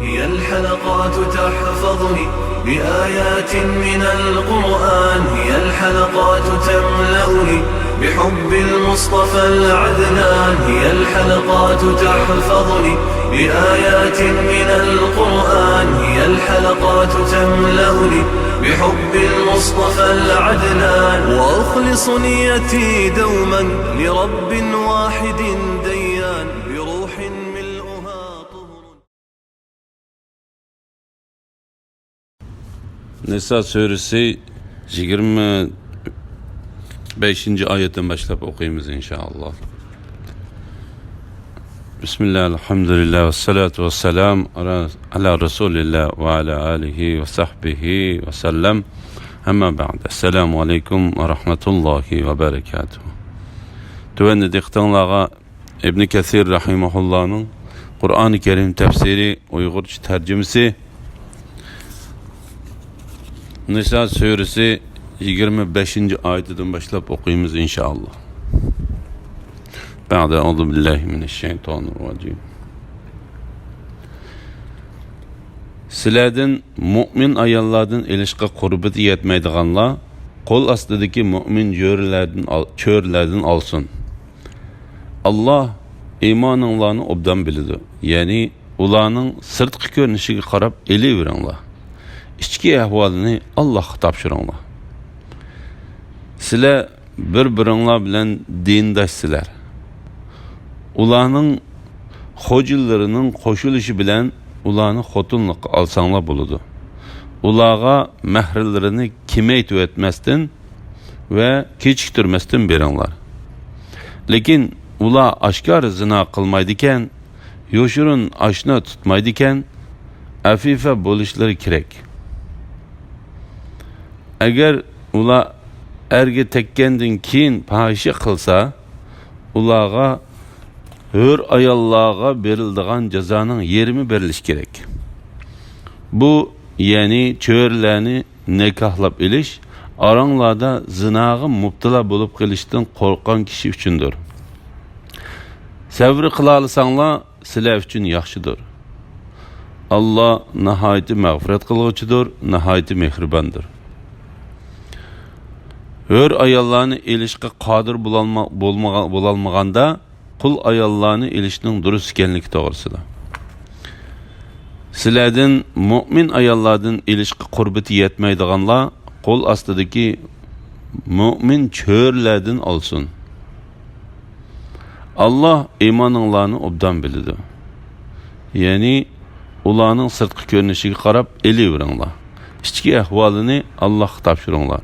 هي الحلقات تحفظني بآيات من القرآن، هي الحلقات تملأني بحب المصطفى العدنان، هي الحلقات تحفظني بآيات من القرآن، هي الحلقات تملأني بحب المصطفى العدنان، وأخلص نيتي دوما لرب واحد ديان بروح ملؤها طهر. Nisa suresi 25. ayetten başlayıp okuyayımız inşallah. Bismillah, elhamdülillah, ve salatu ve selam ala Resulillah ve ala alihi ve sahbihi ve sellem. Amma ba'd. Esselamu aleyküm ve rahmetullahi ve berekatuhu. Tüvenni diktanlağa İbn Kesir rahimahullah'ın Kur'an-ı Kerim tefsiri Uygurca tercümesi Nisa suresi 25. ayetinden başlayıp okuyumuz inşallah. Ba'de euzu billahi mineşşeytanirracim. Sizlerden mümin ayollardan ilişki qurbati yetmeydiganlar qol astidagi mümin çöğürlerden alsın. Allah imaninglarni obdan biladi. Yani ularning sirtqi ko'rinishiga qarab elaveringlar. İçki ahvalini Allah'a topshiringlar. Sizlar bir-biringlar bilan dindoshsizlar. Ularning xo'jillarining qo'shilishi bilan ularni xotinlikqa olsanglar bo'ladi. Ularga mahrlarini kemaytib etmasdan va kechiktirmasdan beringlar. Lekin ular oshkor zina qilmaydi ekan, yoshirin oshna tutmaydi ekan, afifa bo'lishlari kerak. Agar ular erga tekkandan keyin fahisha qilsa, ularga hür ayollarga berildigan jazoning yerimi berilish kerak. Bu yani çöğürlerini nikahlab ilish aranglarda zinaga mubtala bo'lib qilishdan qo'rqgan kishi uchundir. Sabr qila olsanglar sizlar uchun yaxshidir. Allah nihoyatda mag'firat qiluvchidir, nihoyatda mehribondir. Hür ayollarni ilishga qodir bo'lolmaganda qul ayollarni ilishning durust ekanligi to'g'risida. Sizlardan mümin ayollardan ilishga qurbati yetmaydiganlar qo'l ostidagi mümin cho'rlardan olsin. Allah imoninglarni obdan biladi. Yani ularning sirtqi ko'rinishiga qarab elaveringlar. İchki ahvolini Allohga topshiringlar.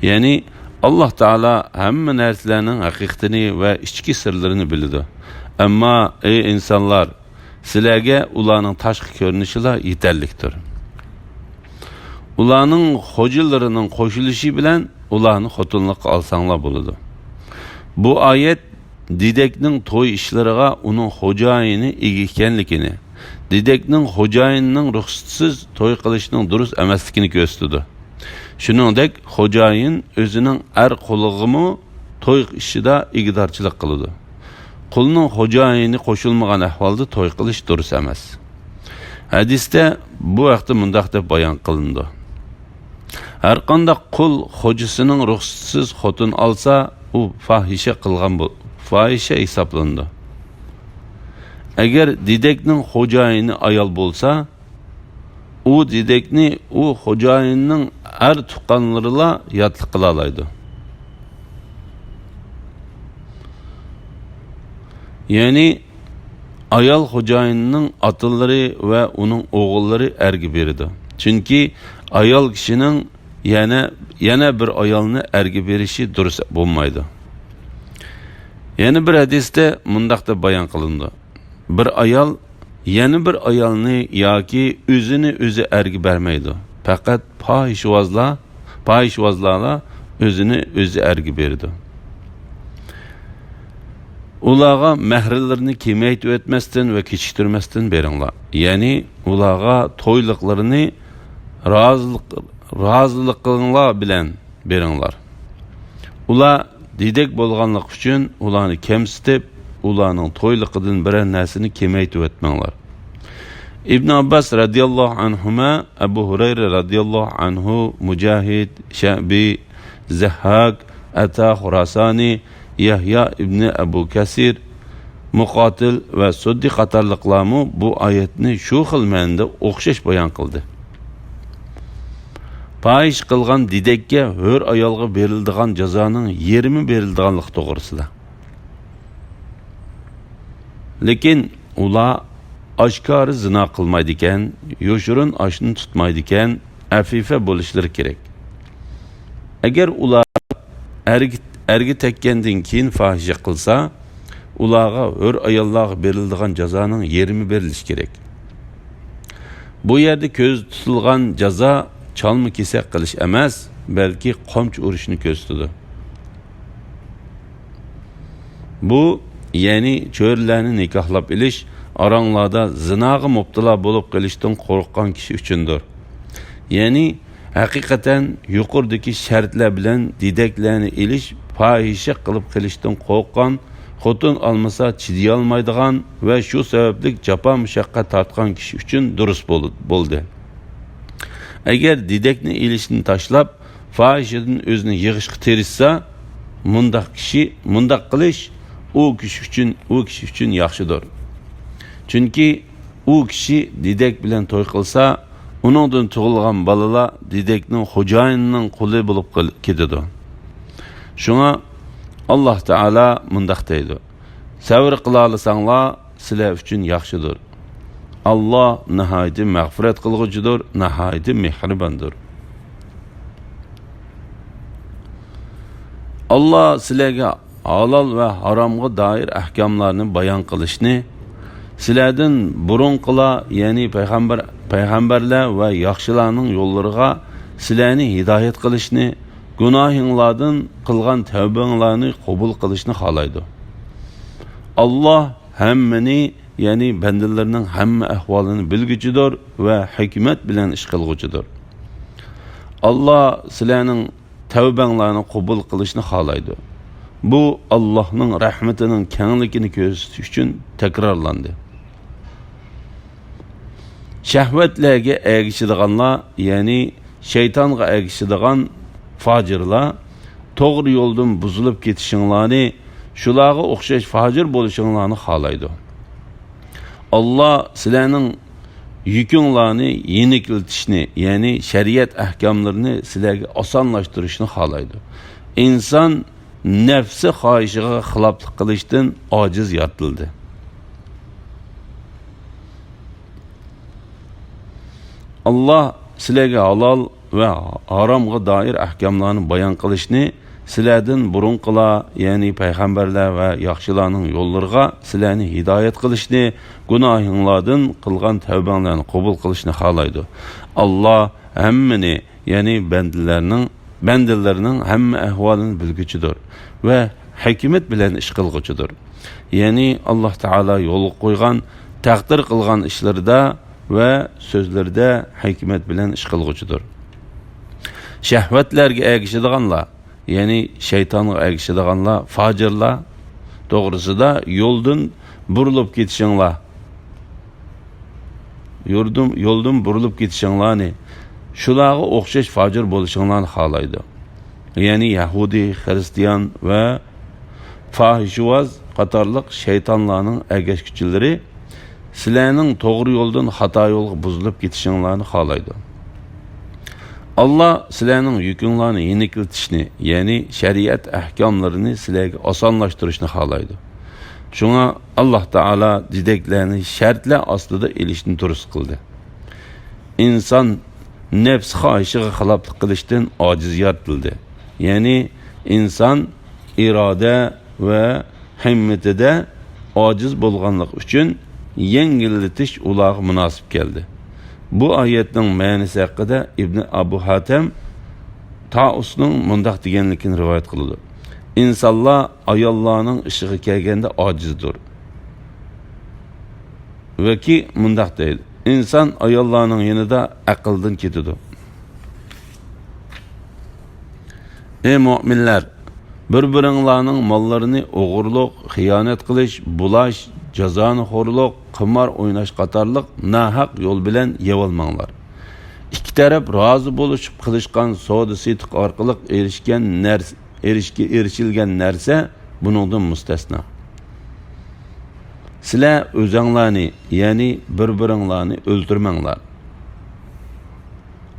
Yani Allah Teala hamma narsalarning haqiqatini va ichki sirlarini biladi. Ammo ey insonlar, sizlarga ularning tashqi ko'rinishilar yetarlikdir. Ularning xo'jillarining qo'shilishi bilan ularni xotinlikqa olsanglar bo'ladi. Bu oyat didekning to'y ishlariga uning xo'jayini ega ekanligini, didekning xo'jayinining ruxsatsiz to'y qilishning durust emasligini ko'rsatadi. Shuningdek, xo'jayin o'zining er qulig'imi to'y ishida igdorchilik qiladi. Qulning xo'jayini qo'shilmagan ahvolda to'y qilish durust emas. Hadisda bu vaqtda mundaq deb bayon qilindi. Har qanday qul xo'jasining ruxsatsiz xotin olsa, u fahisha qilgan fahisha hisoblanadi. Agar didekning xo'jayini ayol bo'lsa, u didekni u xo'jayinning er tuqqanlarila yotliq qila oladi. Yani ayol xo'jayinning otalari va uning o'g'illari erga beradi. Chunki ayol kishining yana bir ayolni erga berishi durust bo'lmaydi. Yani bir hadisda mundaq deb bayon qilindi. Bir ayol yana bir ayolni yoki o'zini o'zi erga bermaydi. Faqat fahishvozlarla o'zini o'zi erga berdi. Ularga mahrlarini kemaytib etmasdan va kechiktirmasdan beringlar. Yani ularga to'yliqlarini roziliklar bilan beringlar. Ular didek bo'lganlik uchun ularni kemsitib, ularning to'yliqidan biror narsani kemaytib etmanglar. İbn Abbas radıyallahu anhuma, Ebu Hureyre radıyallahu anhu, Mücahid, Şe'bi, Zehhak, Ata Khurasani, Yahya İbni Ebu Kesir, Muqatil ve Suddi qatarlıqlamı bu ayetni şu xil ma'noda o'xshash bayon qildi. Fahish qilgan didakka hur ayolga berildigan jazoning yerimi berildiganligi to'g'risida. Lekin ular oshkora zina qilmaydi ekan, yoshirin oshni tutmaydi ekan, afifa bo'lishlari kerak. Agar ular ergi tekkandan keyin fahisha qilsa, ularga hur ayollarga berildigan jazoning yerimi berilishi kerak. Bu yerda ko'z tutilgan jazo chalma kesak qilish emas, balki qamchi urishni ko'rsatadi. Bu, ya'ni cho'rlarni nikohlab ilish, oranglarda zinoga mubtalo bo'lib qolishdan qo'rqqan kishi uchundir. Ya'ni haqiqatan yuqoridagi shartlar bilan didaklarni ilish, fahisha qilib qilishdan qo'rqqan, xotin olmasa chiday olmaydigan va shu sababli jafo mushaqqat tortgan kishi uchun durust bo'ldi. Agar didakni ilishni tashlab, fahishadan o'zini yig'ishga tirishsa, mundaq qilish u kishi uchun yaxshidir. Chunki u kishi didak bilan to'y qilsa, uningdan tug'ilgan bolalar didakning xo'jayinining quli bo'lib ketadi. Shunga Alloh taolo mundaq deydi: "Sabr qila olsanglar, sizlar uchun yaxshidir. Allah nihoyat mag'firat qilg'uchidir, nihoyat mehribondir." Allah sizlarga halol va haromga doir ahkomlarni bayon qilishni, sizlardan burunqilar, ya'ni payg'ambarlar va yaxshilarning yo'llariga sizlarni hidoyat qilishni, gunohinglardan qilgan tavbanglarni qabul qilishni xohlaydi. Allah hammani, ya'ni bandalarning hamma ahvolini bilguchidir va hikmat bilan ish qilguchidir. Allah sizlarning tavbanglarni qabul qilishni xohlaydi. Bu Allohning rahmatining kengligini ko'rsatish uchun takrorlandi. Shahvatlarga ergishadiganlar, ya'ni shaytonga ergishadigan fojirlar, to'g'ri yo'ldan buzilib ketishinglarni, shularga o'xshash fojir bo'lishinglarni xohlaydi. Allah sizlarning yukinglarni yengiltishni, ya'ni shariat ahkomlarini sizlarga osonlashtirishni xohlaydi. Inson nafsi xohishiga xiloflik qilishdan ojiz yaratildi. Allah sizlarga halol va haromga doir ahkomlarni bayon qilishni, sizlardan burunqilar, ya'ni payg'ambarlar va yaxshilarning yo'llariga sizlarni hidoyat qilishni, gunohinglardan qilgan tavbanglarni qabul qilishni xohlaydi. Allah hammani, ya'ni bandalarning hamma ahvolini bilguchidir va hikmat bilan ish qilguchidir. Ya'ni Alloh taolo yo'l qo'ygan, taqdir qilgan ishlarda va so'zlarda hikmat bilan ish qilguchidir. Shahvatlarga ergishadiganlar, ya'ni shaytonga ergishadiganlar, fojirlar to'g'risida yo'ldan burilib ketishinglar. Yo'ldan burilib ketishinglarni, shularga o'xshash fojir bo'lishinglarni xohlaydi. Ya'ni Yahudi, Xristian va fohishvoz qatorliq shaytonlarning ergashuvchilari sizlarning to'g'ri yo'ldan xato yo'lga buzilib ketishinglarni xohlaydi. Allah sizlarning yukinglarni yengiltishni, ya'ni shariat ahkomlarini sizlarga osonlashtirishni xohlaydi. Shunga Alloh taolo didaklarni shartlar ostida ilishni durust qildi. Inson nafs xohishiga xiloflik qilishdan ojiz yaratildi. Ya'ni inson iroda va himmatida ojiz bo'lganlik uchun yengillatish ularga munosib keldi. Bu oyatning ma'nosi haqida Ibn Abu Hatim Tausning mundaq deganligini rivoyat qildi. İnsanlar ayollarning ishiga kelganda ojizdir. Va ki mundaq deydi: inson ayollarning yanida aqldan ketadi. Ey mu'minlar, Bir-biringlarning mollarini o'g'irlik, xiyonat qilish, bulash, jazoni xo'rlik, qimor o'ynash qatorliq nahaq yo'l bilan yevolmanglar. İki taraf razı bo'lishib qilishgan savdo-sotiq orqali erishilgan narsa buningdan mustasno. Sizlar o'zinglarni, ya'ni bir-biringlarni o'ldirmanglar.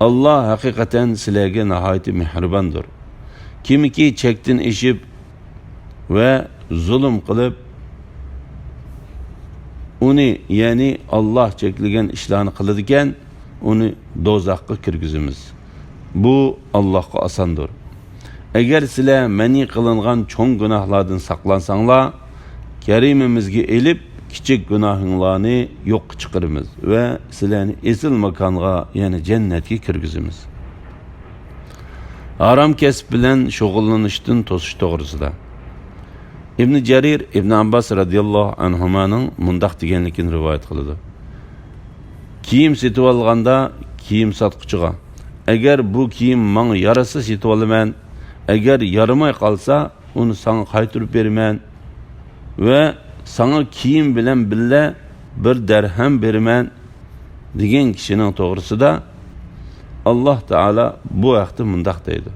Allah haqiqatan sizlarga nihoyat mehribondir. Kimiki chekdan eshib va zulm qilib uni, ya'ni Allah cheklagan ishlarni qiladi ekan, uni do'zaxga kirgizamiz. Bu Allohga osondir. Agar sizlar mani qilingan cho'ng gunohlardan saqlansanglar, Karimimizga elib kichik gunohinglarni yo'q chiqaramiz va sizlarni esil makonga, ya'ni jannatga kirgizamiz. Haram kasb bilan shug'ullanishdan to'sish to'g'risida İbn Jarir İbn Abbas radhiyallohu anhumaning mundaq deganligini rivoyat qiladi. Kiyim setib olganda kiyim sotquchiga, agar bu kiyim menga yarasa setib olaman, agar yaramay qolsa uni sana qaytarib beraman ve sana kiyim bilan billa bir dirham beraman degan kishining to'g'risida Allah Teala bu vaqtda mundaq deydi.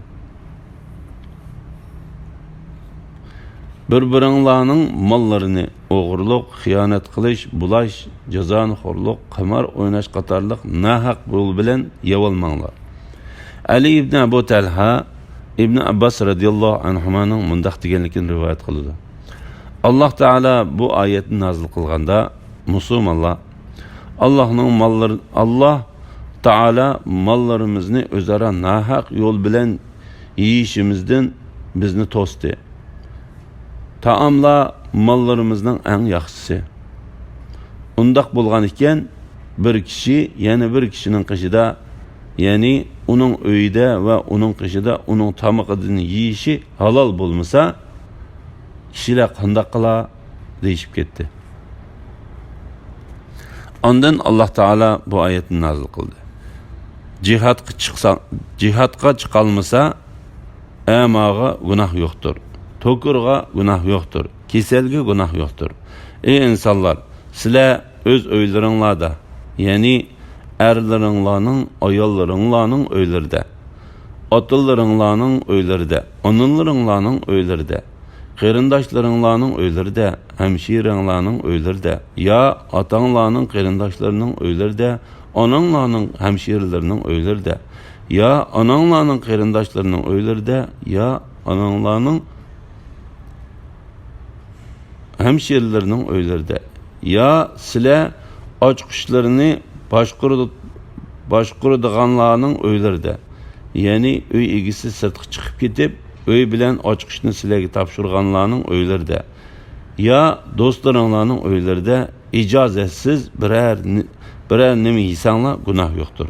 Bir-biringlarning mollarini o'g'irlik, xiyonat qilish, bulash, jazoni xo'rlik, qimor o'ynash qatorliq nahaq yo'l bilan yevolmanglar. Ali ibn Abu Talha İbn Abbas radhiyallohu anhumaning mundaq deganligini rivoyat qiladi. Allah Teala bu oyatni nozil qilganda musulmonlar Allah Teala mallarimizni o'zaro nahaq yo'l bilan yeyishimizdan bizni to'sdi. Taamlar mallarimizning eng yaxshisi. Undaq bo'lgan ekan, bir kishi yana bir kishining qishida, ya'ni uning uyida va uning qishida uning tamoqidan yeyishi halol bo'lmasa, kishilar qanday qila deyishib ketdi. Ondan Allah Teala bu oyatni nozil qildi. Jihadga chiqalmasa, amaga gunoh yo'qdir. Tokurga gunoh yo'qdir. Keselga gunoh yo'qdir. Ey insonlar, sizlar o'z uylaringlarda, ya'ni erlaringlarning, ayollaringlarning uylarida, otallaringlarning uylarida, onalaringlarning uylarida, qarindoshlarning uylarida, hamshiranglarning uylarida, ya otanglarning qarindoshlarining uylarida, onanglarning hamshiralarining uylarida, ya onanglarning qarindoshlarining uylarida, ya onanglarning hemşerilerinin öylerinde, ya sizler aç kuşlarını başkuruduğanlarının öylerinde, yani öy egisi sırtı çıkıp gidip, öy bilen aç kuşunu sizlerge tapşırganlarının öylerinde, ya dostlarınlarının öylerinde icazetsiz birer nemi yisanlar günah yoktur.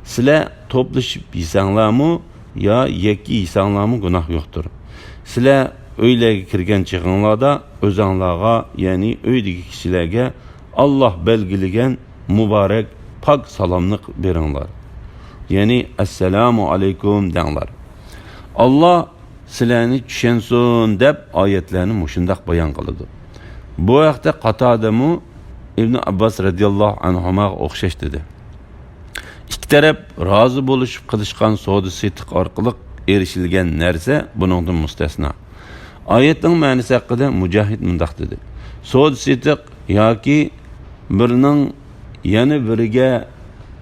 Sizler toplaşıp yisanlar mı, ya yekki yisanlar mı günah yoktur. Sizler öylerge kirgen çıkınlarda özanlarga, yani öydeki kişilerge Allah belgiligen mübarek pak salamlık verenler. Yani Esselamu Aleyküm denler. Allah sizlerini düşensin dep ayetlerini muşundak bayan kılıdı. Bu vaqtda Qatada'mı İbn Abbas radiyallahu anhuma o'xshash dedi. İki taraf razı bo'lishib qilishgan savdo-sotiq orqali erishilgan narsa buningdan mustasno. Ayetning ma'nosi haqida Mujahid mundaq dedi. Savdo-sotiq yoki birining yana biriga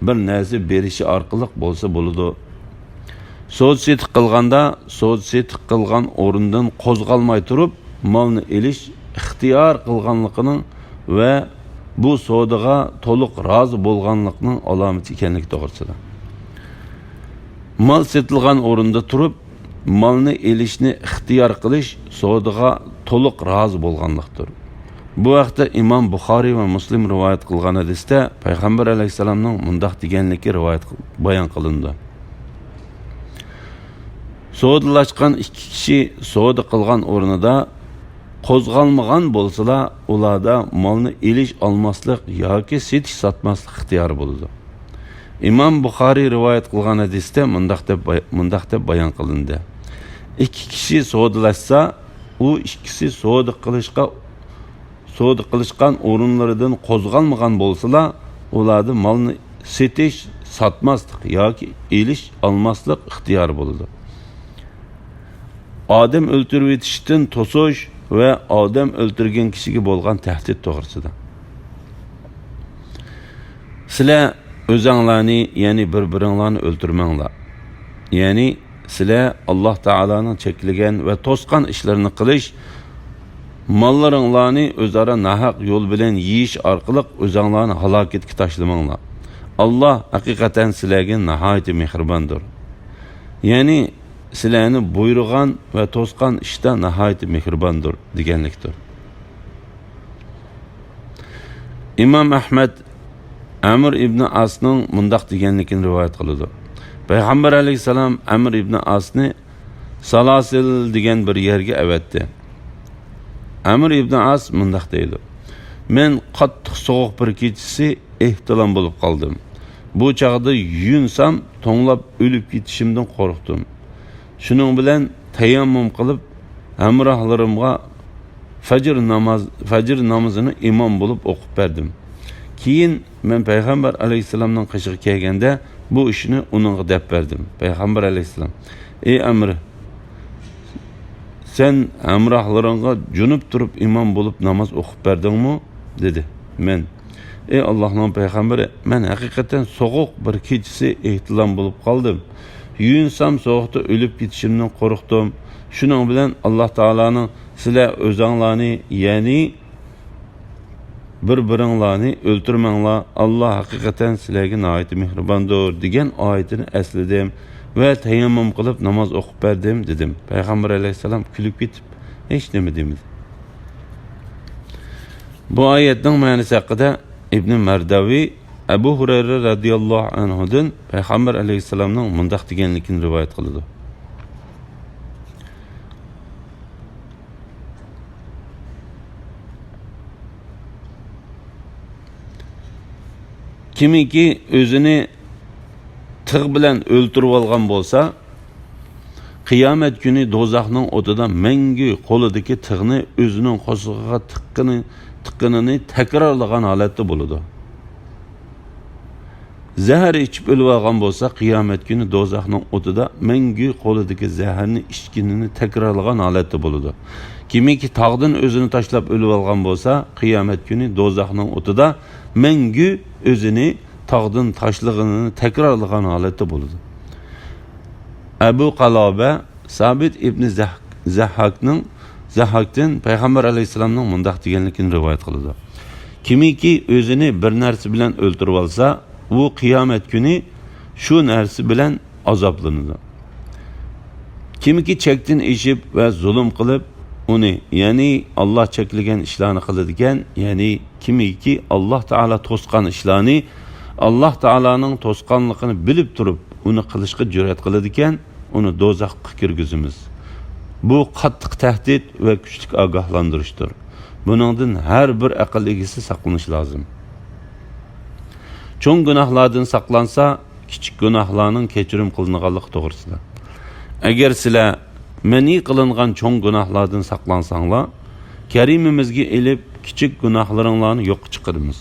bir narsa berishi orqali bo'lsa bo'ladi. Savdo-sotiq qilganda, savdo-sotiq qilgan o'rindan qo'zg'almay turib, molni elish ixtiyor qilganligining ve bu savdoga to'liq rozi bo'lganlikning alomati ekanligi to'g'risida. Mal setilgan o'rinda turib, malni elishni ixtiyor qilish savdoga to'liq rozi bo'lganlikdir. Bu vaqtda İmam Buxoriy va Muslim rivoyat qilgan hadisda Payg'ambar alayhisalomning mundaq deganligi rivoyat bayon qilindi. Savdolashgan ikki kishi savdo qilgan o'rnida qo'zg'almagan bo'lsalar, ularda molni elish olmaslik yoki setish sotmaslik ixtiyori bo'ladi. İmam Buxoriy rivoyat qilgan hadisda mundaq deb bayon qilindi. ikki kishi savdolashsa, u ikkisi savdo qilishgan o'rinlaridan qo'zg'almagan bo'lsalar, ularda molni setish, satmaslik yoki elish, almaslik ixtiyori bo'ladi. Odam o'ltirib etishdan to'sish va odam o'ltirgan kishiga bo'lgan tahdid to'g'risida. Sizlar o'zinglarni, ya'ni bir-biringlarni o'ltirmanglar. Ya'ni sizlar Alloh taolaning cheklagan va to'sqan ishlarini qilish, mollaringlarni o'zaro nahaq yo'l bilan yeyish orqali o'zinglarni halokatga tashlamanglar. Alloh haqiqatan sizlarga nihoyat mehribondir. Ya'ni sizlarni buyurgan va to'sqan ishda nihoyat mehribondir deganlikdir. Imom Ahmad Amr ibn Asning mundaq deganligini rivoyat qiladi. Payg'ambar alayhisalom Amr ibn Asni Salasil degan bir yerga avatdi. Amr ibn As mundaq deydi: "Men qattiq sovuq bir kechasi ehtilom bo'lib qoldim. Bu chaqda yunsam, to'nglab o'lib ketishimdan qo'rqdim. Shuning bilan tayammum qilib, hamrohlarimga fajr namozini imom bo'lib o'qib berdim. Keyin men payg'ambar alayhisalomning qishig'i kelganda bu ishni uningga deb berdim. Payg'ambar alayhisalom: "Ey Amr, sen hamrohlaringga junub turib imom bo'lib namoz o'qib berdingmi?" dedi. Men: "Ey Allohning payg'ambari, men haqiqatan sovuq bir kechasi ehtilom bo'lib qoldim. Yuyinsam sovuqda o'lib ketishimdan qo'rqdim. Shuning bilan Alloh taolaning sizlar o'zinglarni, ya'ni bir-biringlarni o'ltirmanglar. Alloh haqiqatan sizlarga nihoyat mehribondir" degan oyatini esladim va tayammum qilib namoz o'qib berdim dedim. Payg'ambar alayhisalom kulib ketib, hech nima demadi. Bu oyatning ma'nosi haqida İbn Mardaviy Abu Hurayra radhiyallohu anhudan Payg'ambar alayhisalomning mundaq deganligini rivoyat qiladi. Kimiki o'zini tig' bilan o'ltirib olgan bo'lsa, qiyomat kuni do'zaxning o'tida mangu qo'lidagi tig'ni o'zining qo'sig'iga tiqqinini takrorlagan holatda bo'ladi. Zahar ichib o'lib olgan bo'lsa, qiyomat kuni do'zaxning o'tida mangu qo'lidagi zaharni ichkinini takrorlagan holatda bo'ladi. Kimiki tog'dan o'zini tashlab o'lib olgan bo'lsa, qiyomat kuni do'zaxning o'tida mangu o'zini tog'dan tashlag'ini takrorlagan holatda bo'ladi. Abu Qaloba Sabit ibn Zahhakdan Payg'ambar alayhisalomning mundaq deganligini rivoyat qiladi. Kimiki o'zini bir narsa bilan o'ltirib olsa, u qiyomat kuni shu narsa bilan azoblanadi. Kimiki chekdan eshib va zulm qilib uni, ya'ni Alloh cheklagan ishlarni qiladigan, ya'ni kimiki Alloh taolo to'sqan ishlarni, Alloh taolaning to'sqanligini bilib turib uni qilishga jur'at qiladigan, uni do'zaxga kirgizamiz. Bu qattiq tahdid va kuchli ogohlantirishdir. Buningdan har bir aql egasi saqlanish lozim. Cho'ng gunohlardan saqlansa, kichik gunohlarning kechirim qilinganligi to'g'risida. Agar sizlar mani qilingan cho'ng gunohlardan saqlansanglar, Karimimizga elib kichik gunohlaringlarni yo'q chiqaramiz.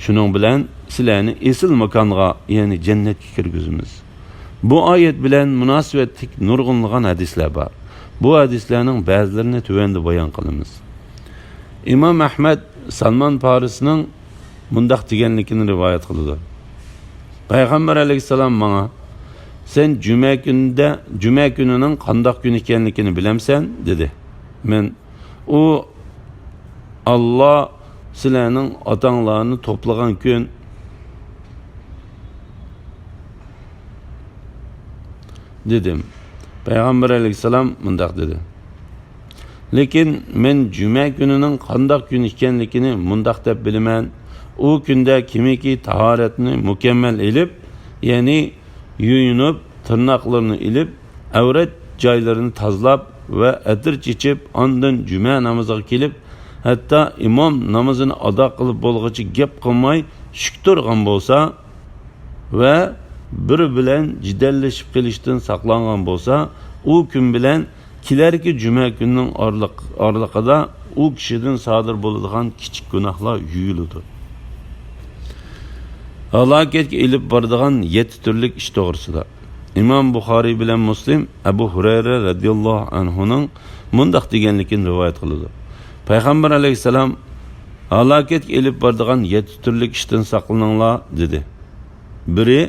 Shuning bilan sizlarni esil makonga, ya'ni jannatga kirgizamiz. Bu oyat bilan munosabatlik nurg'unlagan hadislar bor. Bu hadislarning ba'zilarini tuvanda bayon qilamiz. Imom Ahmad Salman Farisning mundaq deganligini rivoyat qiladi. Payg'ambar alayhisalom menga: "Sen juma kunining qandoq kun ekanligini bilamsan?" dedi. Men: "U Alloh sizlarning otanglarni to'plagan kun dedim. Payg'ambar alayhisalom mundaq dedi: "Lekin men juma kunining qandoq kun ekanligini mundaq deb bilaman. U kunda kimiki tahoratni mukammal elib, ya'ni yuyinib, tirnoqlarini ilib, avrat joylarini tozalab va atir chechib, ondan juma namoziga kelib, hatto imom namozini ado qilib bo'lg'ichi gap qilmay shukturgan bo'lsa va bir bilan jidallashib qilishdan saqlangan bo'lsa, u kun bilan kelarki cuma kunning orliqida u kishidan sodir bo'ladigan kichik gunohlar yuyiladi. Halokatga ilib boradigan 7 turlik ish to'g'risida İmam Buxoriy bilan Muslim Abu Hurayra radhiyallohu anhuning mundaq deganligini rivoyat qiladi. Payg'ambar alayhisalom halokatga ilib boradigan 7 turlik ishdan saqlaninglar dedi. Biri,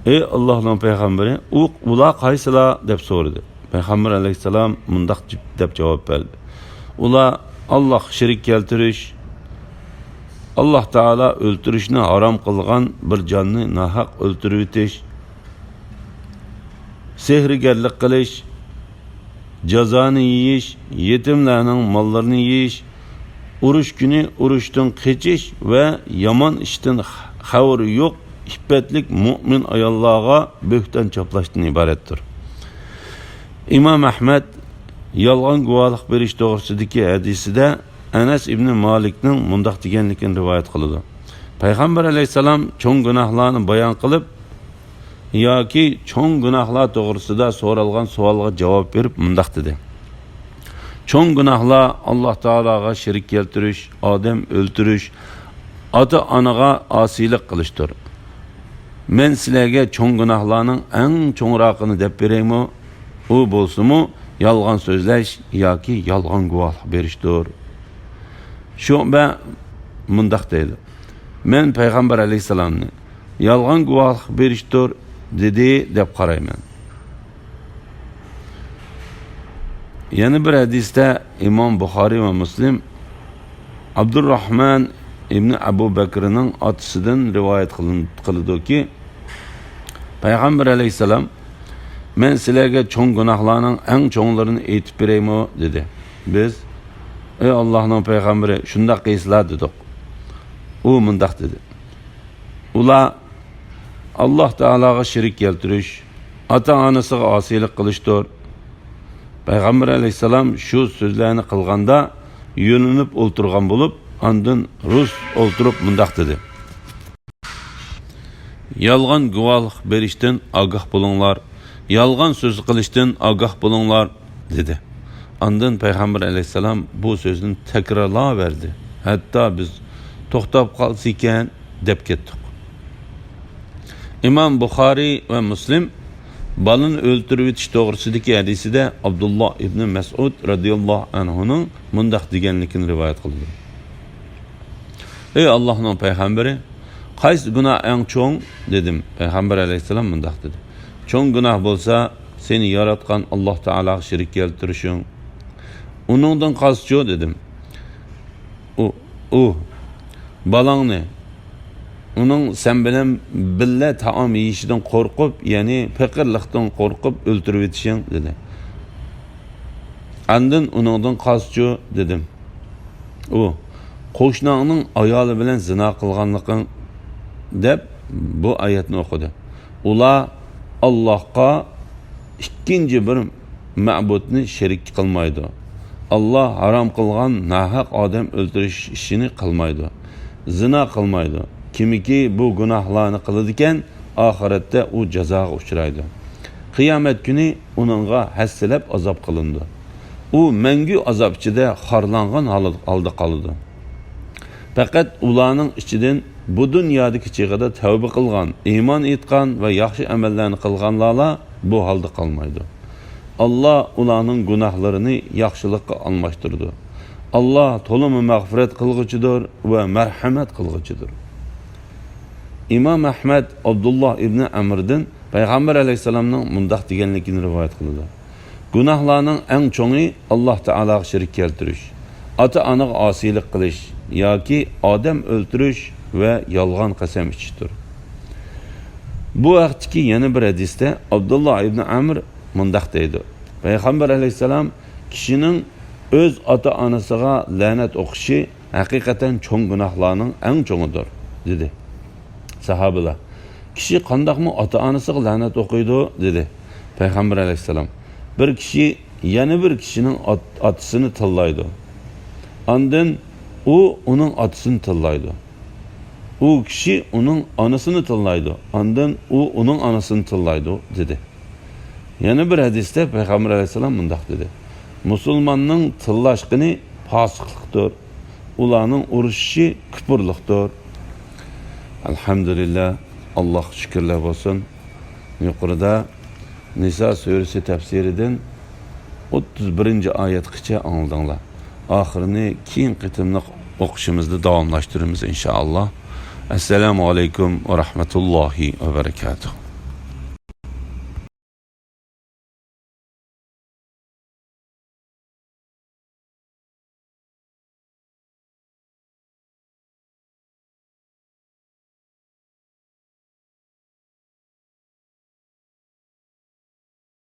ey Allohning payg'ambari, ular qaysilar deb so'radi. Payg'ambar alayhisalom mundaq deb javob berdi. Ular Alloh shirik keltirish, Allah Teala öldürüşünü haram kılgan bir canını nahak öldürüp etiş, sehrigerlik kılış, cezanı yiyiş, yetimlerinin mallarını yiyiş, uruş günü uruştan kaçış ve yaman işten havri yok, iffetlik mümin ayallığa böhten çaplaştığını ibarettir. İmam Ahmed yalgan guvalık beriş doğrusudaki hadisi de Enes İbni Malik'nin mundaq deganligini rivoyat qiladi. Payg'ambar alayhisalom cho'ng gunohlarni bayon qilib yoki cho'ng gunohlar to'g'risida so'ralgan savolga javob berib mundaq dedi. Cho'ng gunohlar Alloh taologa shirik keltirish, odam o'ldirish, ota-onaga osiylik qilishdir. Men sizlarga cho'ng gunohlarning eng cho'ngrog'ini deb beraymi? U bo'lsa-mu yolg'on so'zlash yoki yolg'on guvohlik berishdir. Şu'ba mundaq deydi. Men Payg'ambar alayhisalomni yolg'on guvohlik berishdir dedi deb qarayman. Yana bir hadisda İmam Buxoriy va Muslim Abdurrahman ibn Abu Bakrning otasidan rivoyat qiladi-ki, Payg'ambar alayhisalom men sizlarga cho'ng gunohlarning eng cho'nglarini aytib beraymi dedi. Biz ey Allah'ın peygamberi şundaq qeysizlar dedik. U mundaq dedi. Ular Allah Teala'ga şirik keltirish, ota-onasiga osiylik qilishdir. Payg'ambar alayhisalom shu so'zlarni qilganda yo'linib o'ltirgan bo'lib, ondan rus o'ltirib mundaq dedi. Yolg'on guvohlik berishdan ogoh bo'linglar, yolg'on so'z qilishdan ogoh bo'linglar dedi. Ondan Payg'ambar alayhisalom bu so'zni takrorlaverdi. Hatta biz to'xtab qolsa ekan deb ketdik. İmam Buxoriy va Muslim balını o'ltirib etish to'g'risidagi hadisida Abdullah ibn Mas'ud radhiyallohu anhuning mundaq deganligini rivoyat qildi. Ey Allohning payg'ambari, qaysi gunoh eng cho'ng dedim. Payg'ambar alayhisalom mundaq dedi. Cho'ng gunoh bo'lsa, seni yaratgan Alloh taologa shirik keltirishing. Uningdan qascho dedim. U balangni uning sen bilan billa taom yeyishidan qo'rqib, ya'ni faqirlikdan qo'rqib o'ltirib etishing dedi. Andin uningdan qascho dedim. U qo'shningning ayoli bilan zina qilganliging deb bu oyatni o'qidi. Ular Allohga ikkinchi bir ma'budni shirik qilmaydi. Allah haram qilgan nahaq odam o'ldirish ishini qilmaydi. Zina qilmaydi. Kimiki bu gunohlarni qiladi ekan, oxiratda u jazoga uchraydi. Qiyomat kuni uningga hassalab azob qilindi. U mangu azob ichida xorlangan holda qoladi. Faqat ularning ichidan bu dunyodagi chig'ida tavba qilgan, iymon etgan va yaxshi amallarni qilganlar bu holda qolmaydi. Allah ularning gunohlarini yaxshilikka almashtirdi. Allah to'limi mag'firat qilg'uchidir va marhamat qilg'uchidir. İmam Ahmed Abdullah ibn Amr'dan Payg'ambar alayhisalomning mundaq deganligini rivoyat qildi. Gunohlarning eng cho'ngi Alloh taologa shirik keltirish, ota-onaga osiylik qilish yoki odam o'ldirish va yolg'on qasam ichishdir. Bu vaqtdagi yana bir hadisda Abdullah ibn Amr mundaq deydi. Payg'ambar alayhisalom kishining o'z ota-onasiga la'nat o'qishi haqiqatan cho'ng gunohlarning eng cho'ngidir dedi. Sahabalar, kishi qandoqmi ota-onasiga la'nat o'qiydi dedi. Payg'ambar alayhisalom, bir kishi yana bir kishining otasini tillaydi. Ondan u uning otasini tillaydi. U kishi uning onasini tillaydi. Ondan u uning onasini tillaydi dedi. Yana bir hadiste Peygamber aleyhisselam mundaq dedi. Musulmanның tillashqini fasiqlikdir. Ularning urushishi kufrlikdir. Elhamdülillah, Allah şükürler olsun. Yuqorida Nisa suresi tefsirinden 31. ayetgacha angladinglar. Oxirini keyin qitimliq o'qishimizni davomlashtiramiz inshaalloh. Assalomu alaykum va rahmatullohi va barakatuh.